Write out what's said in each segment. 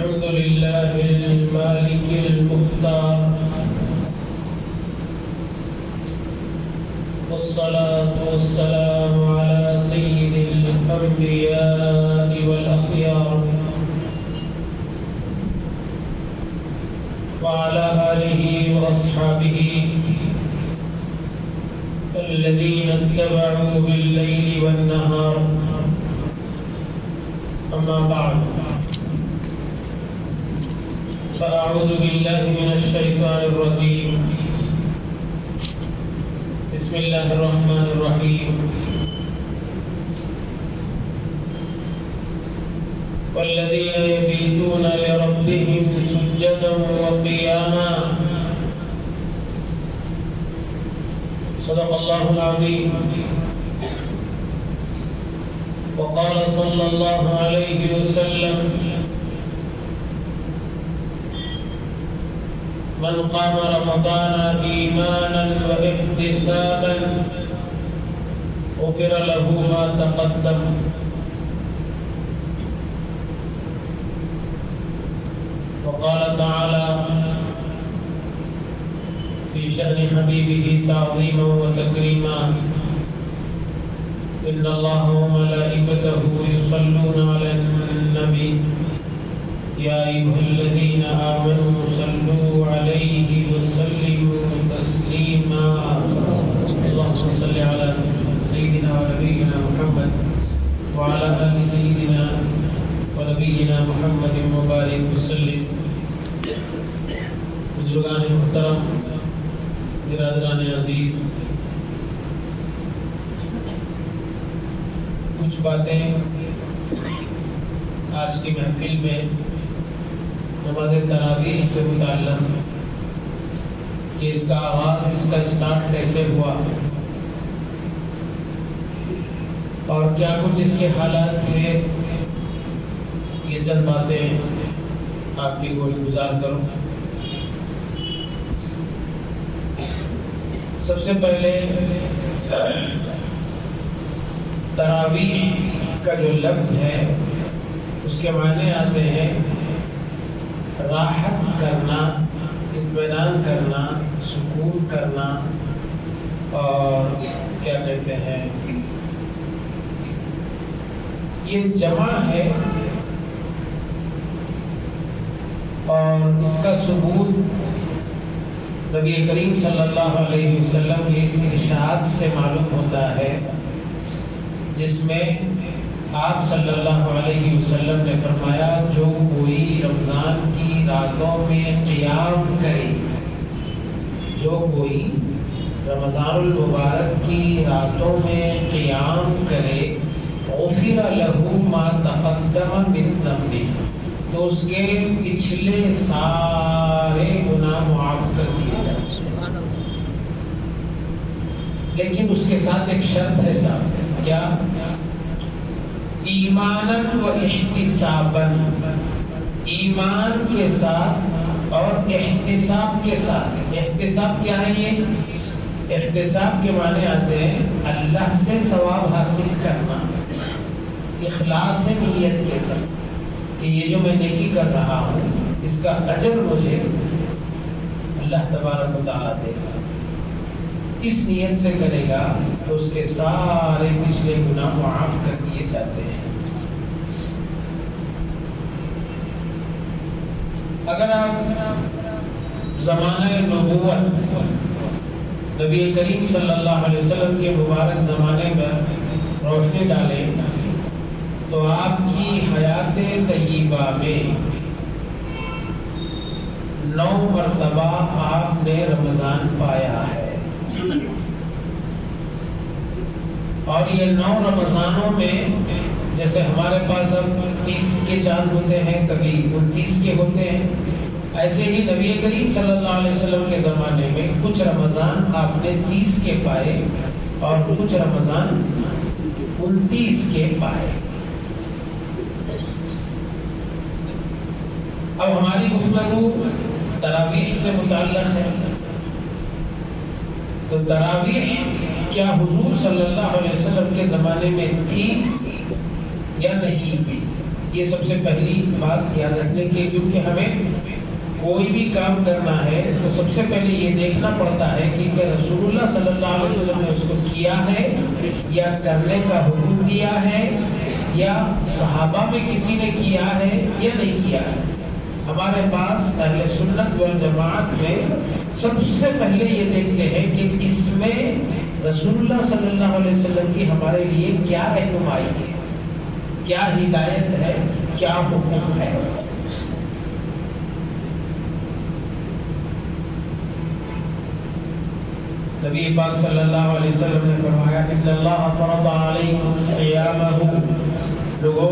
الحمد لله المالك المختار، والصلاة والسلام على سيد الأنبياء والأخيار وعلى آله وأصحابه الذين اتبعوا بالليل والنهار. أما بعد، فأعوذ بالله من الشيطان الرجيم. بسم الله الرحمن الرحيم. والذين يبيتون لربهم سجدا وقياما. صدق الله العظيم. وقال صلى الله عليه وسلم: من قام رمضان إيمانا واحتسابا غفر له ما تقدم. وقال تعالى في شأن حبيبه تعظيما وتكريما: إن الله وملائكته يصلون على النبي يا أيها الذين آمنوا صلوا عليه وسلموا تسليما. اللهم صل على سيدنا ونبينا محمد وعلى آل سيدنا ونبينا محمد مبارک وسلم. بزرگان محترم، برادران عزیز، کچھ باتیں آج کی محفل میں نماز تراویح سے متعلق کہ اس کا آغاز، اس کا اسٹارٹ کیسے ہوا اور کیا کچھ اس کے حالات تھے، یہ چند باتیں آپ کی گوش گزار کروں. سب سے پہلے تراویح کا جو لفظ ہے اس کے معنی آتے ہیں راحت کرنا، اطمینان کرنا، سکون کرنا، اور کیا کہتے ہیں، یہ جمع ہے اور اس کا ثبوت نبی کریم صلی اللہ علیہ وسلم کی اس ارشاد سے معلوم ہوتا ہے، جس میں آپ صلی اللہ علیہ وسلم نے فرمایا: جو کوئی رمضان کی راتوں میں قیام کرے، جو کوئی رمضان المبارک کی راتوں میں قیام کرے، غفر لہ ما تقدم من ذنبہ، تو اس کے پچھلے سارے گناہ معاف کر دیے جائیں. لیکن اس کے ساتھ ایک شرط ہے صاحب. کیا؟ ایمانا و احتسابا، ایمان کے ساتھ اور احتساب کے ساتھ. احتساب کیا ہے؟ یہ احتساب کے معنی آتے ہیں اللہ سے ثواب حاصل کرنا، اخلاص نیت کے ساتھ کہ یہ جو میں نیکی کر رہا ہوں اس کا اجر مجھے اللہ تبارک و تعالیٰ دے گا. اس نیت سے کرے گا تو اس کے سارے پچھلے گناہ معاف کر دیے جاتے ہیں. اگر آپ زمانہ نبوت نبی کریم صلی اللہ علیہ وسلم کے مبارک زمانے میں روشنی ڈالیں تو آپ کی حیات طیبہ میں 9 مرتبہ آپ نے رمضان پایا ہے، اور یہ 9 رمضانوں میں جیسے ہمارے پاس اب 30 کے چاند ہوتے ہیں، کبھی 29 کے ہوتے ہیں، ایسے ہی نبی کریم صلی اللہ علیہ وسلم کے زمانے میں کچھ رمضان آپ نے 30 کے پائے اور کچھ رمضان 29 کے پائے. اب ہماری گفتگو تراویح سے متعلق ہے. تو تراویح کیا حضور صلی اللہ علیہ وسلم کے زمانے میں تھی یا نہیں تھی؟ یہ سب سے پہلی بات یاد رکھنے کی، کیونکہ ہمیں کوئی بھی کام کرنا ہے تو سب سے پہلے یہ دیکھنا پڑتا ہے کہ رسول اللہ صلی اللہ علیہ وسلم نے اس کو کیا ہے یا کرنے کا حکم دیا ہے، یا صحابہ میں کسی نے کیا ہے یا نہیں کیا ہے۔ ہمارے پاس اہل سنت والجماعت میں سب سے پہلے یہ دیکھتے ہیں کہ اس میں رسول اللہ صلی اللہ علیہ وسلم کی ہمارے لیے کیا رہنمائی ہے، کیا ہدایت ہے، کیا حکم ہے۔ نبی پاک صلی اللہ علیہ وسلم نے فرمایا ان اللہ فرض علیکم صیامہ، لوگوں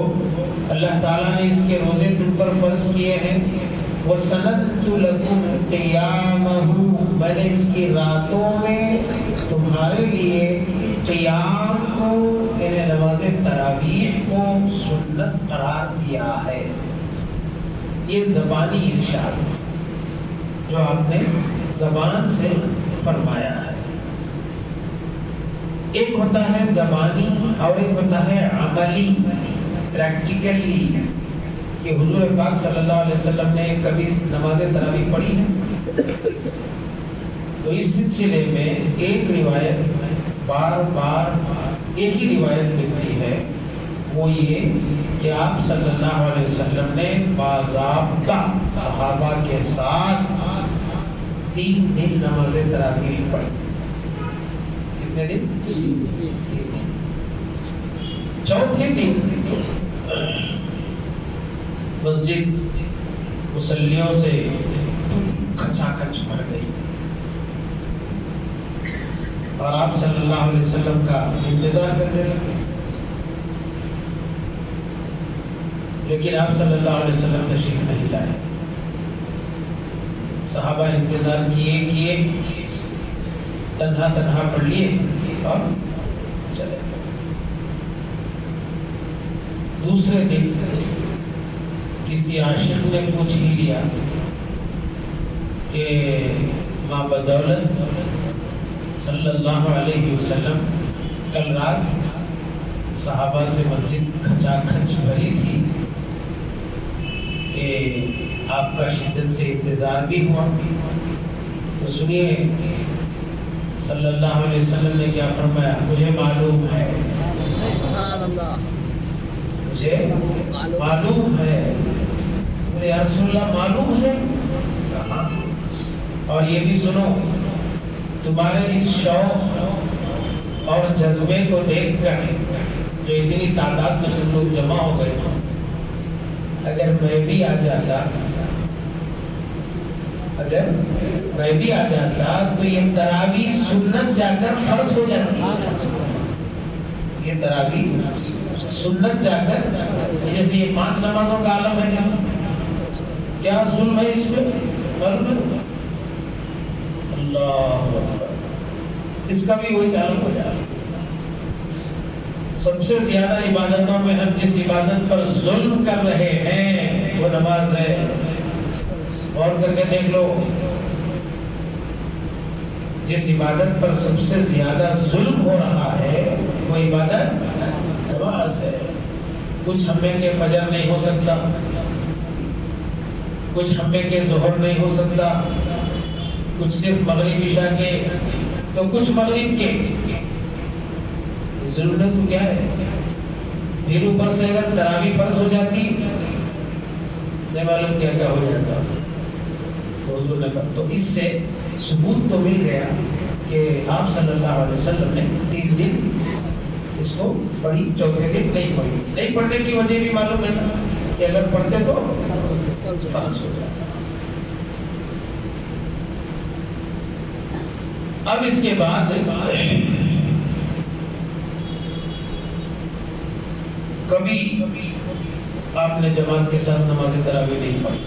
اللہ تعالیٰ نے اس کے روزے تم پر فرض کیے ہیں، وَسَنَدْتُ لَكُمْ قِيَامَهُ، میں نے اس کی راتوں میں تمہارے لیے قیام کو یعنی نماز تراویح کو سنت قرار دیا ہے۔ یہ زبانی ارشاد جو آپ نے زبان سے فرمایا ہے۔ ایک ہوتا ہے زبانی اور ایک ہوتا ہے عملی، پریکٹیکلی، کہ حضور پاک صلی اللہ علیہ وسلم نے کبھی نماز تراویح پڑھی ہے۔ تو اس سلسلے میں ایک روایت بار بار ایک ہی روایت ملتی ہے، وہ یہ کہ آپ صلی اللہ علیہ وسلم نے باضابطہ صحابہ کے ساتھ 3 دن نماز تراویح پڑھی۔ کتنے دن؟ چوتھے دن مسجد مصلیوں سے کچا کچ بھر گئی اور آپ صلی اللہ علیہ وسلم کا انتظار کرنے لگے، لیکن آپ صلی اللہ علیہ وسلم تشریف نہیں لائے۔ صحابہ انتظار کیے تنہا پڑھ لیے اور چلے۔ دوسرے دن کسی عاشق نے پوچھ ہی لیا کہ ماں بدولت صلی اللہ علیہ وسلم کل رات صحابہ سے مسجد کھچا کھچ بھری تھی کہ آپ کا شدت سے انتظار بھی ہوا، تو سنیے صلی اللہ علیہ وسلم نے کیا فرمایا، مجھے معلوم ہے، مجھے معلوم ہے۔ بولے یا رسول اللہ معلوم ہے؟ کہا اور یہ بھی سنو، تمہارے اس شوق اور جذبے کو دیکھ کر جو اتنی تعداد میں تم لوگ جمع ہو گئے، اگر میں بھی آ جاتا تو یہ تراویح سنت جا کر فرض ہو جاتی، یہ تراویح سنت جا کر، جیسے یہ 5 نمازوں کا عالم ہے، کیا ظلم ہے اس میں؟ اللہ اس کا بھی وہی چالو ہو جائے۔ سب سے زیادہ عبادتوں میں ہم جس عبادت پر ظلم کر رہے ہیں وہ نماز ہے۔ غور کر کے دیکھ لو، جس عبادت پر سب سے زیادہ ظلم ہو رہا ہے وہ عبادت نماز ہے۔ کچھ ہمیں کے فجر نہیں ہو سکتا، کچھ ہمیں کے ظہر نہیں ہو سکتا، کچھ صرف مغرب عشاء کے، تو کچھ مغرب کے۔ ضرورت تو کیا ہے؟ پھر اوپر سے اگر تراویح فرض ہو جاتی نہیں معلوم کیا کیا ہو جاتا۔ تو اس سے ثبوت تو مل گیا کہ آپ صلی اللہ علیہ وسلم نے 3 دن اس کو پڑھی، چوتھے دن نہیں پڑھی۔ نہیں پڑھنے کی وجہ بھی معلوم ہے نا کہ اگر پڑھتے تو فرض ہو جاتا۔ اب اس کے بعد کبھی آپ نے جماعت کے ساتھ نماز تراویح نہیں پڑھی۔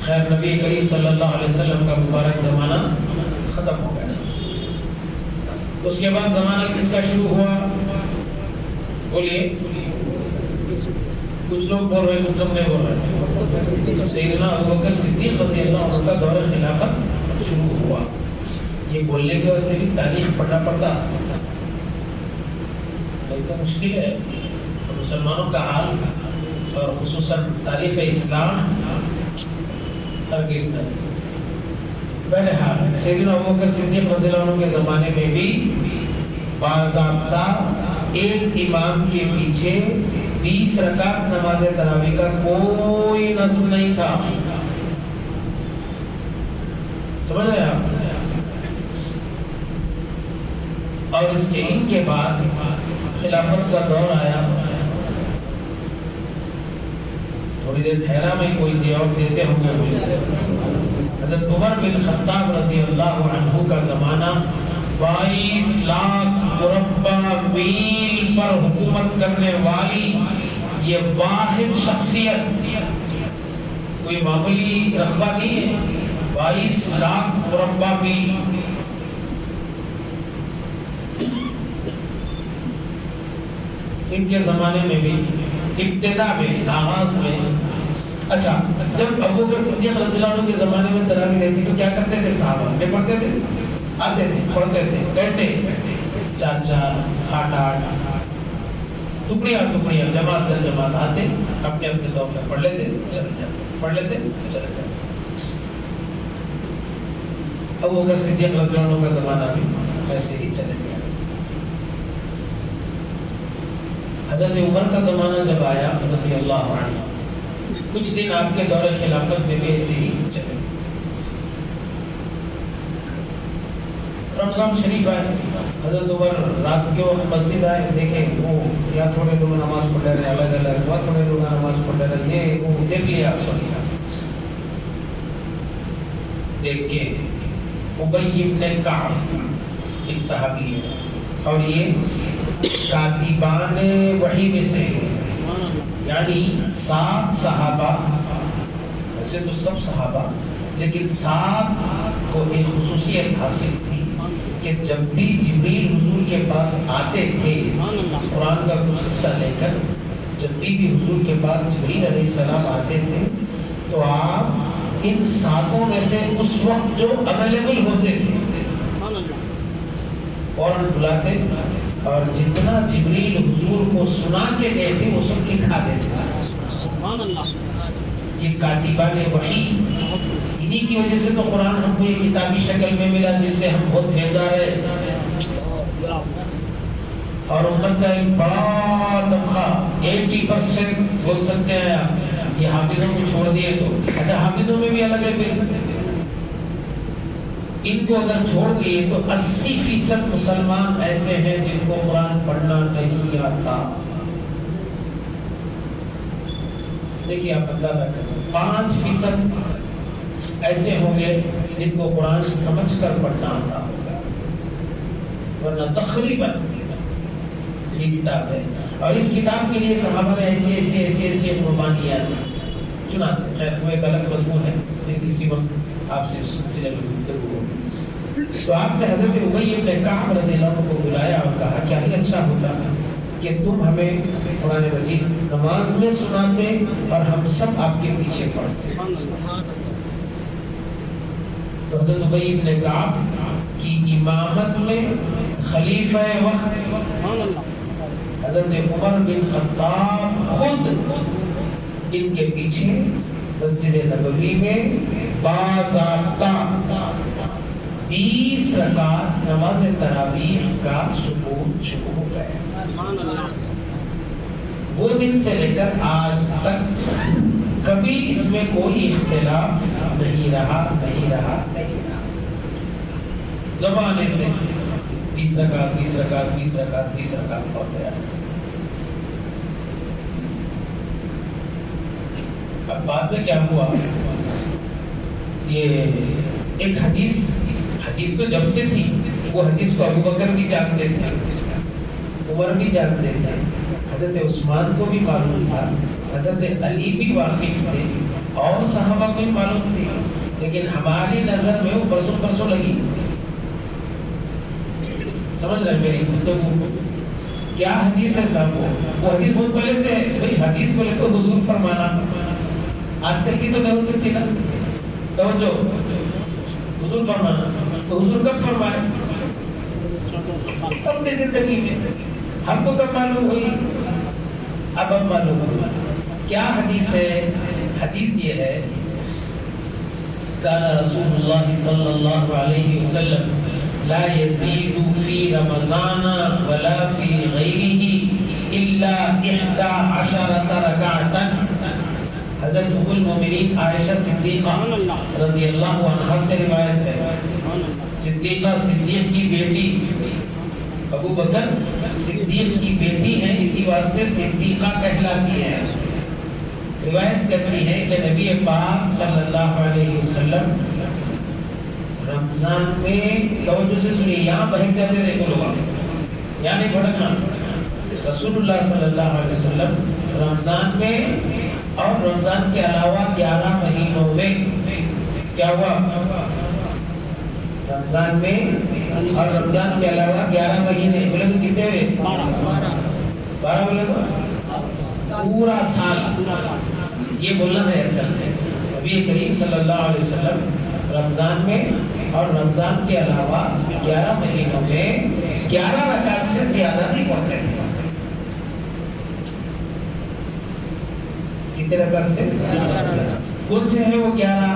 خیر نبی کریم صلی اللہ علیہ وسلم کا مبارک زمانہ ختم ہو گیا۔ اس کے بعد زمانہ کس کا شروع ہوا؟ بولیے، کچھ لوگ بول رہے ہیں، کچھ لوگ نہیں بول رہے۔ سیدنا ابوبکر صدیق رضی اللہ عنہ کا دور خلافت شروع ہوا۔ یہ بولنے کے واسطے بھی تاریخ پڑھنا پڑتا، تو مشکل ہے۔ مسلمانوں کا حال اور خصوصاً تاریخ اسلام ہرگز نہیں. بہرحال سیدنا ابوبکر صدیق رضی اللہ عنہ کے زمانے میں بھی باضابطہ ایک امام کے پیچھے 20 رکعت نماز تراویح کا کوئی نظم نہیں تھا. سمجھ رہے آپ؟ اور اس کے ان کے بعد خلافت کا دور آیا. تھوڑی دیر ٹھہرا میں کوئی جواب دیتے ہوں گے. حضرت عمر بن خطاب رضی اللہ عنہ کا زمانہ 22 لاکھ مربع میل پر حکومت کرنے والی یہ واحد شخصیت کوئی معمولی رقبہ نہیں ہے. 22 لاکھ مربع میل. ان کے زمانے میں بھی ابتدا میں آغاز میں اچھا جب ابوبکر صدیق رضی اللہ عنہ کے زمانے میں تراویح رہتی تو کیا کرتے تھے صحابہ؟ کیا پڑھتے تھے؟ آتے تھے پڑھتے تھے. کیسے؟ 4 8 ٹکڑیاں جماعت در جماعت آتے اپنے اپنے طور پر پڑھ لیتے چلے جاتے پڑھ لیتے چلے جاتے. ابوبکر صدیق رضی اللہ عنہ کا زمانہ بھی ایسے ہی چلے گیا. حضرت عمر کا زمانہ جب آیا رضی اللہ عنہ کچھ دن آپ کے دور خلافت میں بھی ایسے ہی چلے. رمضان شریف آئے, حضرت عمر رات کے وقت مسجد آئے, دیکھیں وہ یا تھوڑے لوگ نماز پڑھ رہے الگ الگ, اور تھوڑے لوگ نماز پڑھ رہے, یہ وہ دیکھ لیا آپ سب. دیکھ کے ابی بن کعب ایک صحابی ہے اور یہ کاتبان وحی میں سے, یعنی 7 صحابہ, ویسے تو سب صحابہ لیکن 7 کو ایک خصوصیت حاصل تھی کہ جب بھی جبریل حضور کے پاس آتے تھے قرآن کا کچھ حصہ لے کر, جب بھی حضور کے پاس جبریل علیہ السلام آتے تھے تو آپ ان 7 میں سے اس وقت جو اویلیبل ہوتے تھے فوراً بلاتے اور جتنا جبریل حضور کو سنا کے گئے تھے وہ سب لکھا دیتے. یہ کاتبان وحی, انہی کی وجہ سے تو قرآن ہم کو یہ کتابی شکل میں ملا جس سے ہم بہت بیزار ہیں. اور امت کا ایک بڑا طبقہ 80% بول سکتے ہیں آپ یہ حافظوں کو چھوڑ دیے تو. اچھا حافظوں میں بھی الگ ہے پھر, ان کو اگر چھوڑ دیے تو 80% مسلمان ایسے ہیں جن کو قرآن پڑھنا نہیں آتا. دیکھیے آپ اندازہ کریں 5% ایسے ہوں گے جن کو قرآن سمجھ کر پڑھنا آتا ہوگا, ورنہ تقریباً یہ کتاب ہے. اور اس کتاب کے لیے صحابہ نے ایسی قربانیاں چنانچہ خیر وہ ایک الگ مضمون ہے, لیکن اسی وقت آپ سے اس سلسلے میں گفتگو ہوگی. تو آپ نے حضرت ابی بن کعب رضی اللہ عنہ کو بلایا اور کہا کیا ہی اچھا ہوتا کہ تم ہمیں قرآن مجید نماز میں سناتے اور ہم سب آپ کے پیچھے پڑھتے. تو حضرت ابی بن کعب کی امامت میں خلیفہ وقت حضرت عمر بن خطاب خود ان کے پیچھے مسجد نبوی میں باضابطہ 20 رکعت نماز تراویح کا ثبوت شروع ہو گیا. وہ دن سے لے کر آج تک کبھی اس میں کوئی اختلاف نہیں رہا. زمانے سے 20 رکعت پڑھ گیا. اب بعد میں کیا ہوا, یہ ایک حدیث تو جب سے تھی, وہ حدیث کو ابوبکر بھی جانتے تھے, عمر بھی جانتے تھے, حضرت عثمان کو بھی معلوم تھا, حضرت علی بھی واقف تھے, اور صحابہ کو بھی معلوم تھی, لیکن ہماری نظر میں وہ پرسوں لگی. سمجھ رہے میری گفتگو کو؟ کیا حدیث ہے صاحب, وہ حدیث بہت پہلے سے ہے بھائی. حدیث کو لے کر حضور فرمانا آج کل کی تو نہیں ہو سکتی نا. توجہ, حضور فرمانا تو حضور کب فرمائے؟ اپنی زندگی میں. ہم کو کب معلوم ہوئی؟ اب معلوم ہوا کیا حدیث ہے. حدیث یہ ہے کان رسول اللہ صلی اللہ علیہ وسلم لا يزيد في رمضان ولا في غيره الا 11 ركعة. حضرت ام المؤمنین عائشہ صدیقہ رضی اللہ عنہا سے روایت ہے. صدیقہ صدیق کی بیٹی ابو بکر صدیق کی بیٹی ہے، اسی واسطے صدیقہ کہلاتی ہے. روایت کرتی ہے کہ نبی پاک صلی اللہ علیہ وسلم رمضان میں، توجہ سے سنیے، یہاں بہت جاتے دیکھو لوگ، یعنی بھڑکنا. رسول اللہ صلی اللہ علیہ وسلم رمضان میں اور رمضان کے علاوہ 11 مہینوں میں کیا ہوا؟ رمضان میں اور رمضان کے علاوہ 11 مہینے، بولے تو کتنے ہوئے؟ 12 بولے تو پورا سال. یہ بولنا ہے اصل میں. نبی کریم صلی اللہ علیہ وسلم رمضان میں اور رمضان کے علاوہ 11 مہینوں میں 11 رکعت سے زیادہ نہیں پڑھتے. کتنے رکعت سے؟ کون سے ہیں وہ 11؟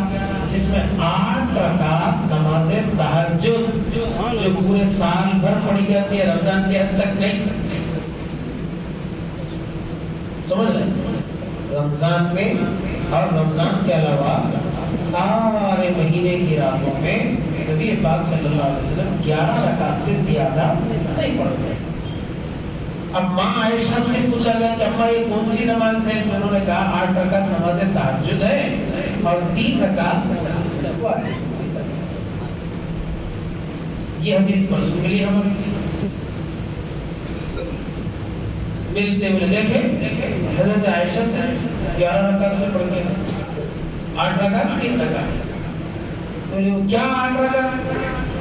جس میں 8 رکعت نماز تہجد جو پورے سال بھر پڑھی جاتی ہے، رمضان کے حد تک نہیں. سمجھ رہے ہیں؟ رمضان میں اور رمضان کے علاوہ سارے مہینے کی راتوں میں نبی پاک صلی اللہ علیہ وسلم 11 رکعت سے زیادہ نہیں پڑھتے. اب ماں عائشہ سے پوچھا گیا کہ اماں یہ کون سی نماز ہے؟ تو انہوں نے کہا 8 رکعت نماز تہجد ہے اور 3 رکعت واجب. یہ حدیث مرسول ملی ہمیں ملتے ہوئے. دیکھیں حضرت عائشہ سے 11 رکعت سے پڑھ کے 8 رکعت 3 رکعت. تو کیا 8 رکعت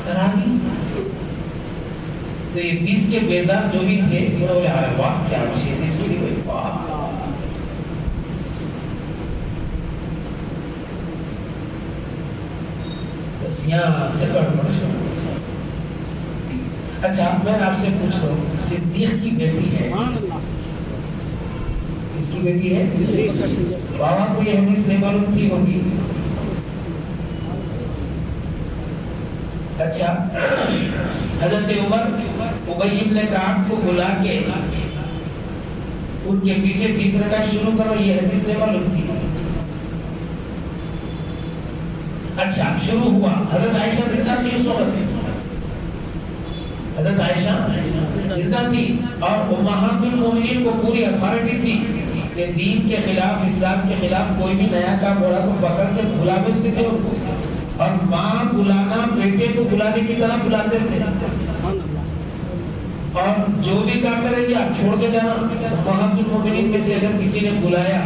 تراویح؟ تو یہ 20 کے بیزار جو بھی تھے انہوں نے بولے ارے واہ کیا اچھی حدیث ملی ہوئی. واہ بس یہاں سے گڑبڑ شروع. اچھا میں آپ سے پوچھتا ہوں، صدیق کی بیٹی ہے، اس کی بیٹی ہے بابا کو یہ حدیث نہیں معلوم تھی ہوگی. اچھا حضرت عمر ابی بن کعب کو بلا کے ان کے پیچھے 20 رکعت شروع کرو، یہ حدیث نہیں معلوم تھی. اچھا شروع ہوا. حضرت عائشہ زندہ تھی اس وقت، حضرت عائشہ زندہ تھی اور امہات المومنین کو پوری اتھارٹی تھی کہ دین کے خلاف، اسلام کے خلاف کوئی بھی نیا کام ہو رہا تو پکڑ کے بلا بھیجتے تھے ان کو. اور ماں بلانا بیٹے کو بلانے کی طرح بلاتے تھے. اور جو بھی کام کرے گی آپ چھوڑ کے جانا. امہات المومنین میں سے اگر کسی نے بلایا،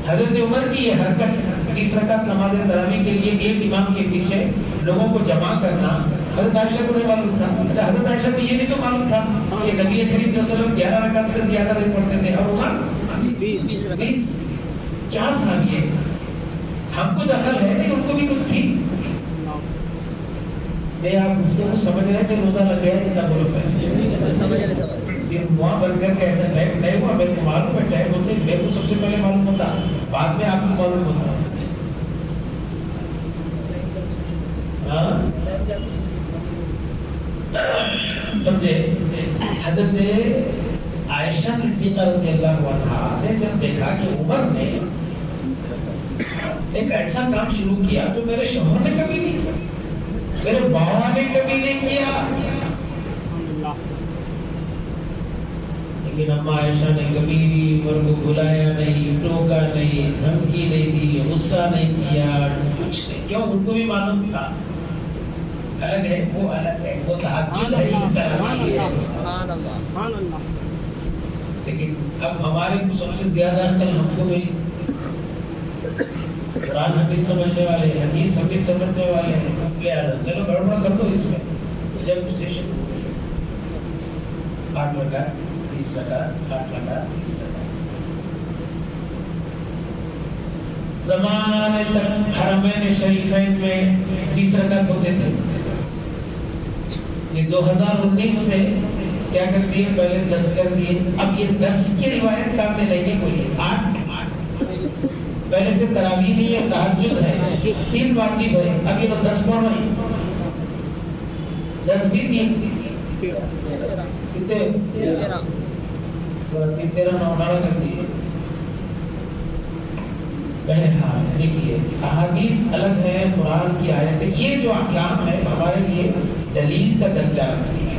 حضرت عمر کی یہ حرکت 20 رکعت نماز تراویح کے لیے ایک امام کے پیچھے لوگوں کو جمع کرنا حضرت عائشہ کو نہیں معلوم تھا. اچھا حضرت عائشہ کو یہ بھی تو معلوم تھا کہ نبی کریم صلی اللہ علیہ وسلم 11 رکعت سے زیادہ نہیں پڑھتے تھے اور عمر 20. کیا صاحب یہ ہم کو دخل ہے نہیں، ان کو بھی کچھ تھی. نہیں آپ گفتگو سمجھ رہے ہیں کہ روزہ لگ گیا ہے کیا بولو پہلے وہاں بن کر کے ایسا ٹائم نہیں ہوا. میرے کو معلوم ہے ٹائم ہوتے، میرے کو سب سے پہلے معلوم ہوتا، بعد میں آپ کو معلوم ہوتا. سمجھے؟ حضرت عائشہ صدیقہ رضی اللہ عنہا نے جب دیکھا کہ عمر نے ایک ایسا کام شروع کیا جو میرے شوہر نے کبھی نہیں کیا، میرے باوا نے کبھی نہیں کیا، لیکن اما عائشہ نے کبھی عمر کو بلایا نہیں، ٹوکا نہیں، دھمکی نہیں دی، غصہ نہیں کیا، کچھ نہیں. کیوں؟ ان کو بھی معلوم تھا الگ ہے، وہ الگ ہے، وہ تحقیق ہے. لیکن اب ہمارے سب سے زیادہ عقل ہم کو ملی. قرآن حدیث سمجھنے والے، حدیث حدیث سمجھنے والے ہیں. چلو گڑبڑ کر دو اس میں. جب سے شروع 8 رکعت 30 رکعت 8 رکعت 30 رکعت. زمانے تک حرمین شریفین میں 20 رکعت ہوتے تھے. یہ 2019 سے کیا کر دیے؟ پہلے 10 کر دیے. اب یہ 10 کی روایت کہاں سے لیں گے؟ کوئی 8. پہلے سے تراویح نہیں ہے، تہجد ہے، 3 واجب ہے. اب یہ 10 پڑھ رہے ہیں. 10 بھی 3 کتنے؟ 13 18 کر دیے. بہرحال دیکھیے احادیث الگ ہے، قرآن کی آیت ہے. یہ جو احکام ہے ہمارے لیے دلیل کا درجہ رکھتی ہے.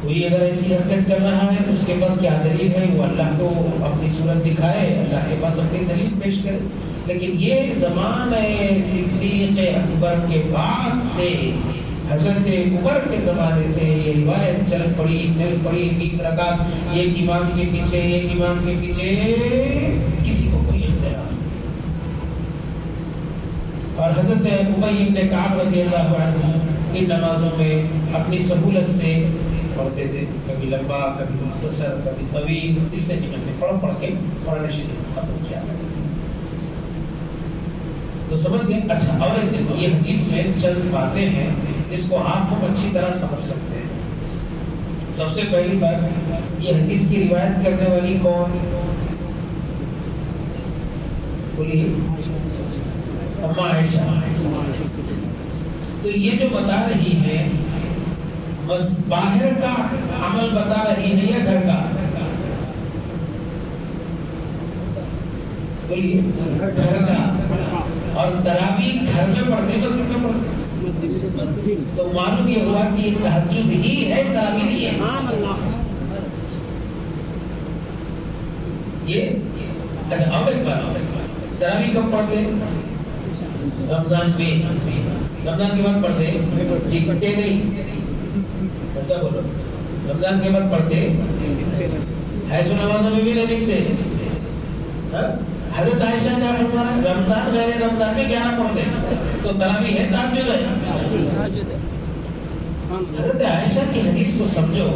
کوئی اگر ایسی حرکت کر رہا ہے تو اس کے پاس کیا دلیل ہے؟ وہ اللہ کو اپنی صورت دکھائے، اللہ کے پاس اپنی دلیل پیش کرے. لیکن یہ زمانہ صدیق اکبر کے بعد سے، حضرت عمر کے زمانے سے یہ روایت چل پڑی 20 رکعت ایک امام کے پیچھے کسی کو کوئی اختیار. اور حضرت ابی بن کعب رضی اللہ عنہ ان نمازوں میں اپنی سہولت سے پڑھتے تھے، کبھی لمبا، کبھی مختصر، کبھی طویل. اس طریقے سے پڑھ کے قرآن شریف ختم کیا. تو سمجھ گئے؟ اچھا، اور ایک دن یہ حدیث میں چند باتیں ہیں جس کو آپ ہم اچھی طرح سمجھ سکتے ہیں. سب سے پہلی بات، یہ حدیث کی روایت کرنے والی کون؟ بولیے. اما عائشہ. تو یہ جو بتا رہی ہے بس باہر کا عمل بتا رہی ہے یا گھر کا؟ بولیے. گھر کا. اور تراویح گھر میں پڑھتے مسجد میں پڑھتے. تو معلوم یہ ہوا کہ یہ تہجد ہی ہے، تراویح نہیں ہے. یہ اچھا، اب ایک بات، تراویح کب پڑھتے؟ رمضان میں. رمضان کے بعد پڑھتے لکھتے نہیں، ایسا بولو. رمضان کے بعد پڑھتے حیض و نمازوں میں بھی نہیں لکھتے. حضرت عائشہ کیا فرمایا؟ رمضان میں 11 پڑھتے. تو تراویح ہے، تہجد ہے. حضرت عائشہ کی حدیث کو سمجھو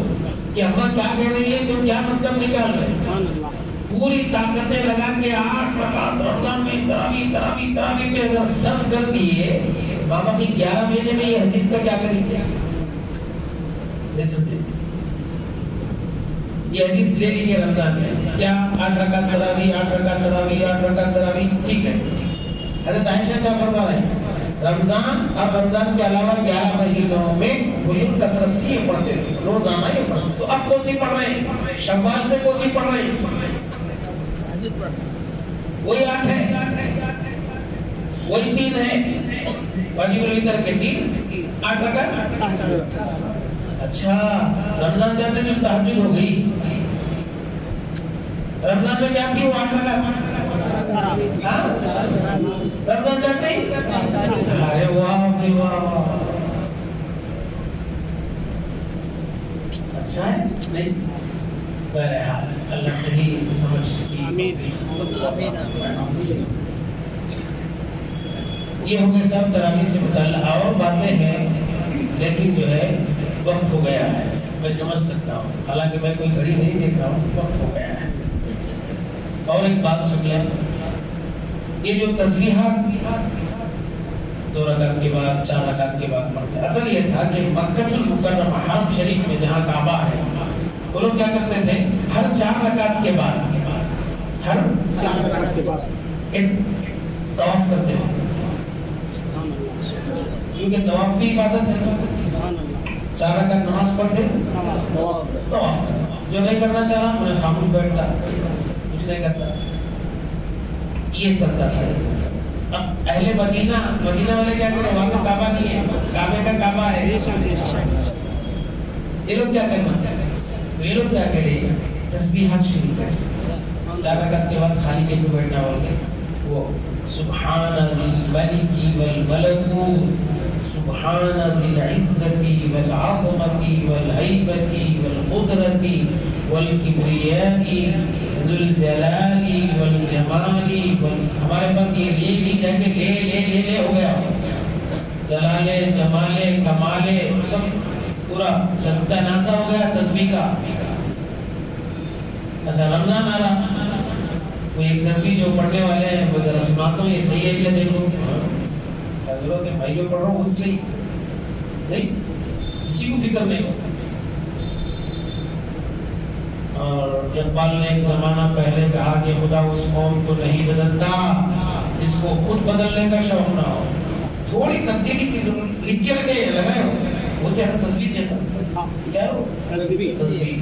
کہ اماں کیا کہہ رہی ہے، تو کیا مطلب نکال رہے ہیں. پوری طاقتیں لگا کے 8 رکعت رمضان میں تراویح پہ اگر صرف کر دیے، بابا کی 11 مہینے میں یہ حدیث کا کیا کریں گے؟ یہ حدیث لے لیجیے رمضان میں کیا 8 رکعت تراویح. ٹھیک ہے. حضرت عائشہ کیا فرما رہے ہیں؟ رمضان اور رمضان کے علاوہ 11 مہینوں میں بزرگ کثرت سے یہ پڑھتے تھے، روزانہ یہ پڑھتے. تو اب کون سی پڑھ رہے ہیں؟ شوال سے کون سی پڑھ رہے ہیں؟ وہی 8 ہے، وہی 3 ہے. واجب الوتر کے 3 8 رکعت. اچھا، رمضان جاتے جب تہجد ہو گئی، رمضان میں کیا تھی؟ وہ 8 رکعت. رمضان جاتے ہی، ارے واہ واہ. اچھا ہے نہیں؟ بہرحال اللہ صحیح سمجھ کی. یہ ہو گئے سب تراویح سے متعلق. اور باتیں ہیں لیکن جو ہے وقت ہو گیا ہے. میں سمجھ سکتا ہوں، حالانکہ میں کوئی گھڑی نہیں دیکھ رہا ہوں، وقت ہو گیا ہے. اور ایک بات سن لیں، یہ جو تسبیحات 2 رکعت کے بعد 4 رکعت کے بعد پڑھتے، اصل یہ تھا کہ مکہ المکرمہ حرم شریف میں جہاں کعبہ ہے، وہ لوگ کیا کرتے تھے؟ ہر 4 رکعت کے بعد ایک طواف کرتے تھے. کیونکہ طواف بھی عبادت ہے. 4 رکعت نماز پڑھتے، طواف. جو نہیں کرنا چاہ رہا میں خاموش بیٹھتا، کچھ نہیں کرتا. یہ چلتا تھا. اب اہل مدینہ والے کیا کریں؟ وہاں پہ کعبہ نہیں ہے، کعبے کا کعبہ ہے. یہ لوگ کیا کرنا؟ یہ لوگ کیا کریں؟ تسبیحات شروع کریں. 4 رکعت کے بعد خالی کے پہ بیٹھنا ہوگا. وہ سبحان الملک والملکوت، سبحان ذی العزة والعظمة والهیبة والقدرة والکبریاء ذو الجلال والجمال. ہمارے پاس یہ لے جا کے لے ہو گیا. جلالے جمالے کمالے سب پورا سبتا ناسا ہو گیا تسبیح کا. ایسا رمضان آ رہا، کوئی ایک تسبیح جو پڑھنے والے ہیں وہ ذرا سناتا ہوں، یہ صحیح ہے کیا دیکھو. ضرورت ہے بھائی جو پڑھ رہا ہوں اس سے نہیں، کسی کو فکر نہیں ہوتا. اور اقبال نے ایک زمانہ پہلے کہا کہ خدا اس قوم کو نہیں بدلتا جس کو خود بدلنے کا شوق نہ ہو. تھوڑی تبدیلی کی ضرورت لکھ کے لگائے ہو وہ چاہے تصویر چاہتا کیا ہو تصویر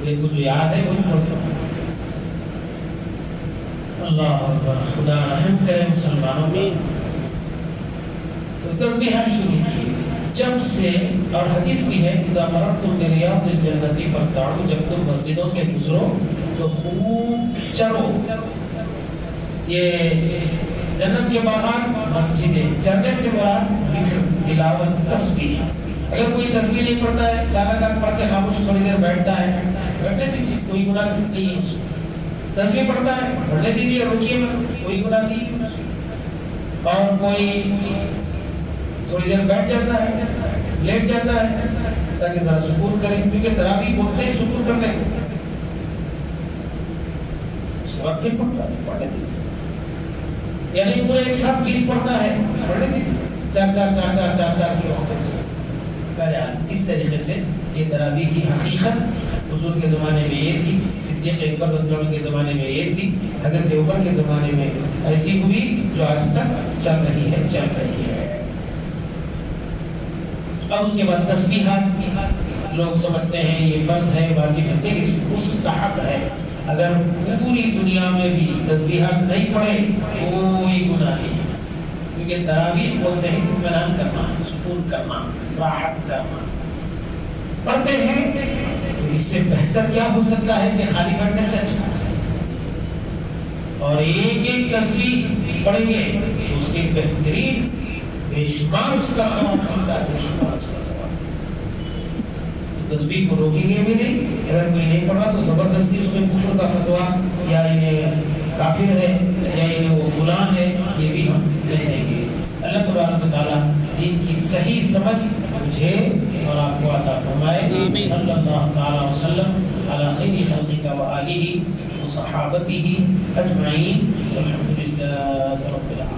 یہ کچھ یاد ہے کچھ پڑھتا. اللہ اکبر. خدا رحم کرے مسلمانوں میں. تو تسبیحات شروع کی جب سے, اور حدیث بھی ہے اذا مررتم بریاض الجنۃ فارتعوا, جب تم مسجدوں سے گزرو تو خوب چرو. یہ جنت کے باغات مسجدیں, چرنے سے مراد ذکر تلاوت تسبیح. اگر کوئی تسبیح نہیں پڑھتا ہے, چار رکعت پڑھ کے خاموش تھوڑی دیر بیٹھتا ہے, بیٹھنے دیجیے, کوئی گناہ نہیں ہے. تسبیح پڑھتا ہے پڑھنے دیجیے, رکیے مت, کوئی گناہ نہیں. اور کوئی تھوڑی دیر بیٹھ جاتا ہے, لیٹ جاتا ہے تاکہ ذرا سکون کرے, کیونکہ تراویح بولتے ہیں سکون کرنے کو. اس وقت پھر پڑھتا ہے پڑھنے دیجیے, یعنی پورے ایک ساتھ 20 پڑھتا ہے پڑھنے دیجیے, چار کی وقت سے. اس طریقے سے یہ تراویح کی حقیقت حضور کے زمانے میں یہ تھی, صدیق اکبر رضی اللہ عنہ کے زمانے میں یہ تھی, حضرت عمر کے زمانے میں ایسی ہوئی جو آج تک چل رہی ہے. اب اس کے بعد تسبیحات لوگ سمجھتے ہیں یہ فرض ہے, واجب ہے, مستحب ہے. اگر پوری دنیا میں بھی تسبیحات نہیں پڑھے کوئی گناہ نہیں, کیونکہ تراویح بولتے ہیں اطمینان کرنا, سکون کرنا, راحت کرنا. پڑھتے ہیں تو اس سے بہتر کیا ہو سکتا ہے کہ خالی بیٹھنے سے اچھا. اور ایک تسبیح پڑھیں گے اس کے بہترین بے شمار اس کا ثواب ملتا ہے, بے شمار اس کا ثواب. تسبیح کو روکیں گے بھی نہیں. اگر کوئی نہیں پڑھا تو زبردستی اس میں کفر کا فتویٰ یا انہیں کافر ہے یا انہیں وہ غلام ہے یہ بھی ہم نہیں دیں گے. اللہ تبارک و تعالیٰ دین کی صحیح سمجھ مجھے اور آپ کو عطا فرمائے. صلی اللہ تعالی وسلم علی خیر خلقہ و آلہ و صحابتہ اجمعین. الحمد للہ رب العالمین.